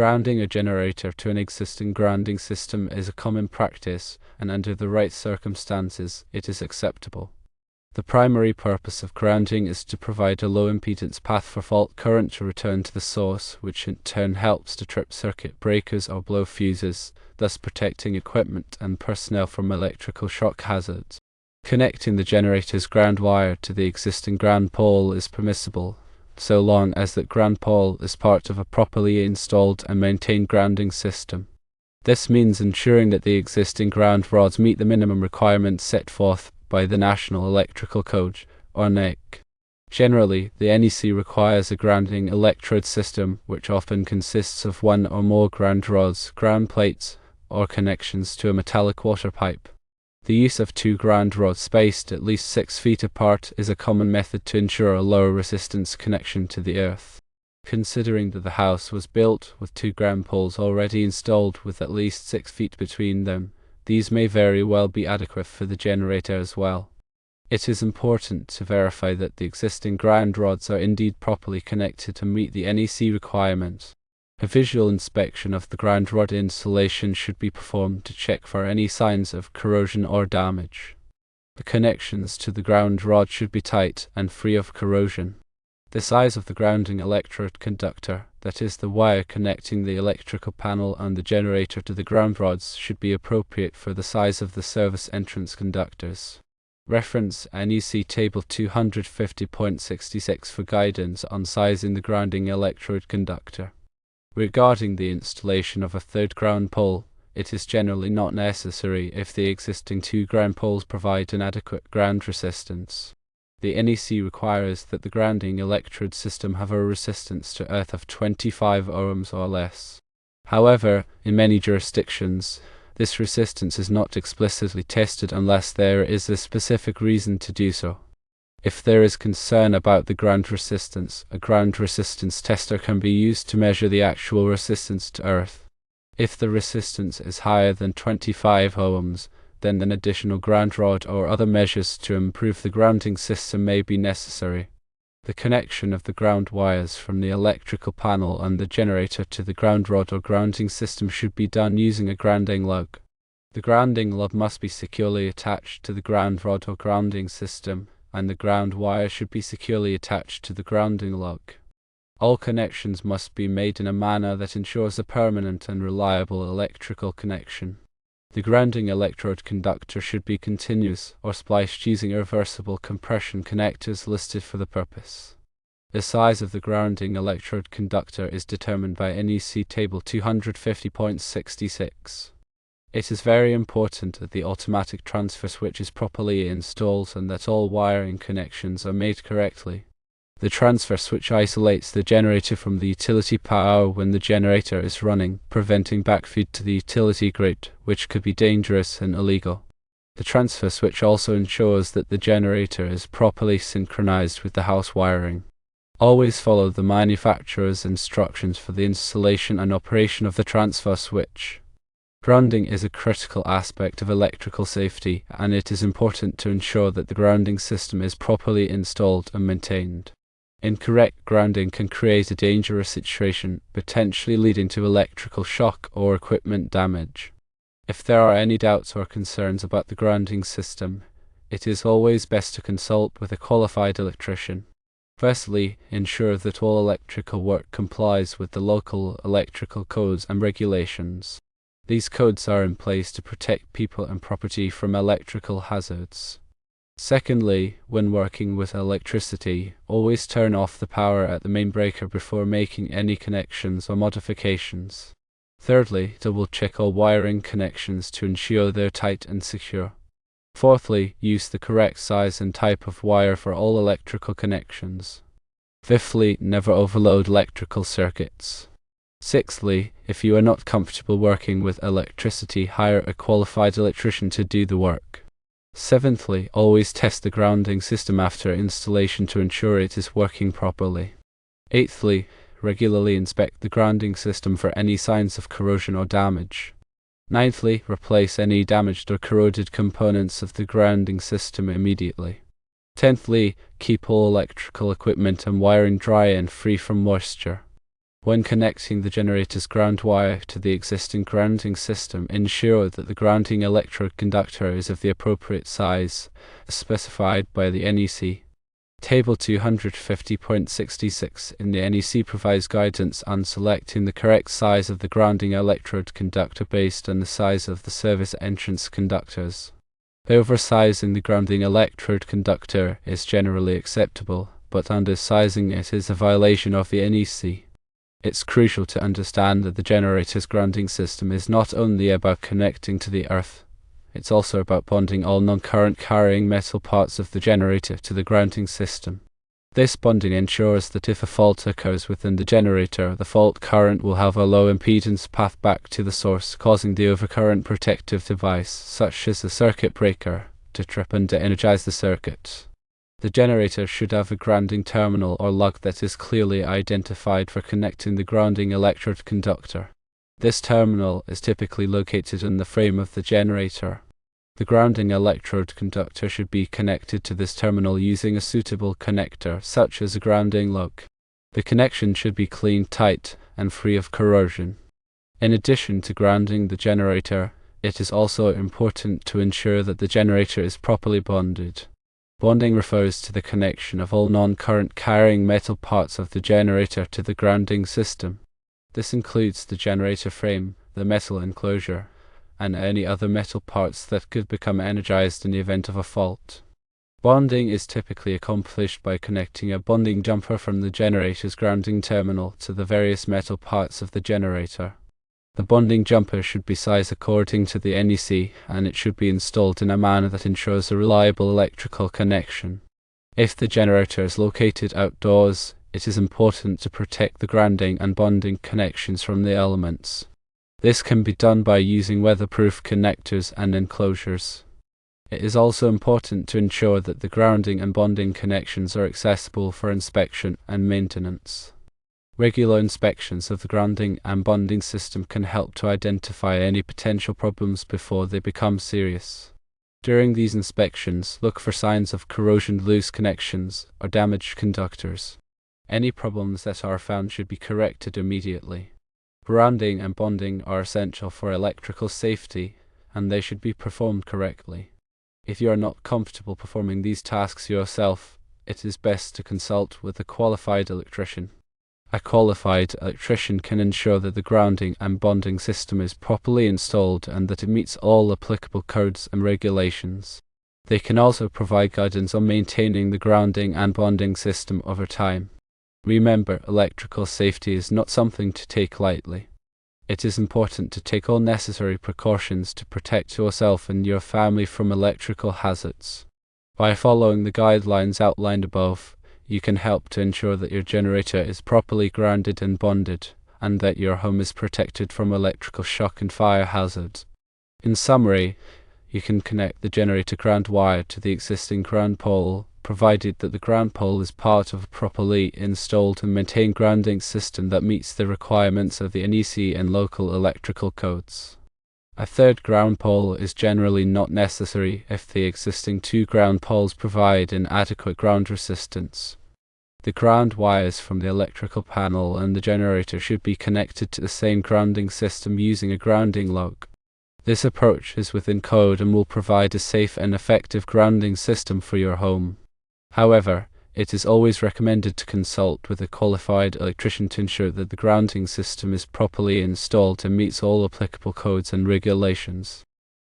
Grounding a generator to an existing grounding system is a common practice, and under the right circumstances, it is acceptable. The primary purpose of grounding is to provide a low-impedance path for fault current to return to the source, which in turn helps to trip circuit breakers or blow fuses, thus protecting equipment and personnel from electrical shock hazards. Connecting the generator's ground wire to the existing ground pole is permissible, so long as that ground pole is part of a properly installed and maintained grounding system. This means ensuring that the existing ground rods meet the minimum requirements set forth by the National Electrical Code, or NEC. Generally, the NEC requires a grounding electrode system, which often consists of one or more ground rods, ground plates, or connections to a metallic water pipe. The use of two ground rods spaced at least 6 feet apart is a common method to ensure a lower resistance connection to the earth. Considering that the house was built with two ground poles already installed with at least 6 feet between them, these may very well be adequate for the generator as well. It is important to verify that the existing ground rods are indeed properly connected to meet the NEC requirements. A visual inspection of the ground rod installation should be performed to check for any signs of corrosion or damage. The connections to the ground rod should be tight and free of corrosion. The size of the grounding electrode conductor, that is the wire connecting the electrical panel and the generator to the ground rods, should be appropriate for the size of the service entrance conductors. Reference NEC Table 250.66 for guidance on sizing the grounding electrode conductor. Regarding the installation of a third ground pole, it is generally not necessary if the existing two ground poles provide an adequate ground resistance. The NEC requires that the grounding electrode system have a resistance to earth of 25 ohms or less. However, in many jurisdictions, this resistance is not explicitly tested unless there is a specific reason to do so. If there is concern about the ground resistance, a ground resistance tester can be used to measure the actual resistance to earth. If the resistance is higher than 25 ohms, then an additional ground rod or other measures to improve the grounding system may be necessary. The connection of the ground wires from the electrical panel and the generator to the ground rod or grounding system should be done using a grounding lug. The grounding lug must be securely attached to the ground rod or grounding system, and the ground wire should be securely attached to the grounding lug. All connections must be made in a manner that ensures a permanent and reliable electrical connection. The grounding electrode conductor should be continuous or spliced using reversible compression connectors listed for the purpose. The size of the grounding electrode conductor is determined by NEC Table 250.66. It is very important that the automatic transfer switch is properly installed and that all wiring connections are made correctly. The transfer switch isolates the generator from the utility power when the generator is running, preventing backfeed to the utility grid, which could be dangerous and illegal. The transfer switch also ensures that the generator is properly synchronized with the house wiring. Always follow the manufacturer's instructions for the installation and operation of the transfer switch. Grounding is a critical aspect of electrical safety, and it is important to ensure that the grounding system is properly installed and maintained. Incorrect grounding can create a dangerous situation, potentially leading to electrical shock or equipment damage. If there are any doubts or concerns about the grounding system, it is always best to consult with a qualified electrician. Firstly, ensure that all electrical work complies with the local electrical codes and regulations. These codes are in place to protect people and property from electrical hazards. Secondly, when working with electricity, always turn off the power at the main breaker before making any connections or modifications. Thirdly, double check all wiring connections to ensure they're tight and secure. Fourthly, use the correct size and type of wire for all electrical connections. Fifthly, never overload electrical circuits. Sixthly, if you are not comfortable working with electricity, hire a qualified electrician to do the work. Seventhly, always test the grounding system after installation to ensure it is working properly. Eighthly, regularly inspect the grounding system for any signs of corrosion or damage. Ninthly, replace any damaged or corroded components of the grounding system immediately. Tenthly, keep all electrical equipment and wiring dry and free from moisture. When connecting the generator's ground wire to the existing grounding system, ensure that the grounding electrode conductor is of the appropriate size, as specified by the NEC. Table 250.66 in the NEC provides guidance on selecting the correct size of the grounding electrode conductor based on the size of the service entrance conductors. Oversizing the grounding electrode conductor is generally acceptable, but undersizing it is a violation of the NEC. It's crucial to understand that the generator's grounding system is not only about connecting to the earth, it's also about bonding all non-current carrying metal parts of the generator to the grounding system. This bonding ensures that if a fault occurs within the generator, the fault current will have a low impedance path back to the source, causing the overcurrent protective device, such as the circuit breaker, to trip and de-energize the circuit. The generator should have a grounding terminal or lug that is clearly identified for connecting the grounding electrode conductor. This terminal is typically located in the frame of the generator. The grounding electrode conductor should be connected to this terminal using a suitable connector, such as a grounding lug. The connection should be clean, tight, and free of corrosion. In addition to grounding the generator, it is also important to ensure that the generator is properly bonded. Bonding refers to the connection of all non-current carrying metal parts of the generator to the grounding system. This includes the generator frame, the metal enclosure, and any other metal parts that could become energized in the event of a fault. Bonding is typically accomplished by connecting a bonding jumper from the generator's grounding terminal to the various metal parts of the generator. The bonding jumper should be sized according to the NEC, and it should be installed in a manner that ensures a reliable electrical connection. If the generator is located outdoors, it is important to protect the grounding and bonding connections from the elements. This can be done by using weatherproof connectors and enclosures. It is also important to ensure that the grounding and bonding connections are accessible for inspection and maintenance. Regular inspections of the grounding and bonding system can help to identify any potential problems before they become serious. During these inspections, look for signs of corrosion, loose connections, or damaged conductors. Any problems that are found should be corrected immediately. Grounding and bonding are essential for electrical safety, and they should be performed correctly. If you are not comfortable performing these tasks yourself, it is best to consult with a qualified electrician. A qualified electrician can ensure that the grounding and bonding system is properly installed and that it meets all applicable codes and regulations. They can also provide guidance on maintaining the grounding and bonding system over time. Remember, electrical safety is not something to take lightly. It is important to take all necessary precautions to protect yourself and your family from electrical hazards. By following the guidelines outlined above, you can help to ensure that your generator is properly grounded and bonded, and that your home is protected from electrical shock and fire hazards. In summary, you can connect the generator ground wire to the existing ground pole, provided that the ground pole is part of a properly installed and maintained grounding system that meets the requirements of the NEC and local electrical codes. A third ground pole is generally not necessary if the existing two ground poles provide an adequate ground resistance. The ground wires from the electrical panel and the generator should be connected to the same grounding system using a grounding lug. This approach is within code and will provide a safe and effective grounding system for your home. However, it is always recommended to consult with a qualified electrician to ensure that the grounding system is properly installed and meets all applicable codes and regulations.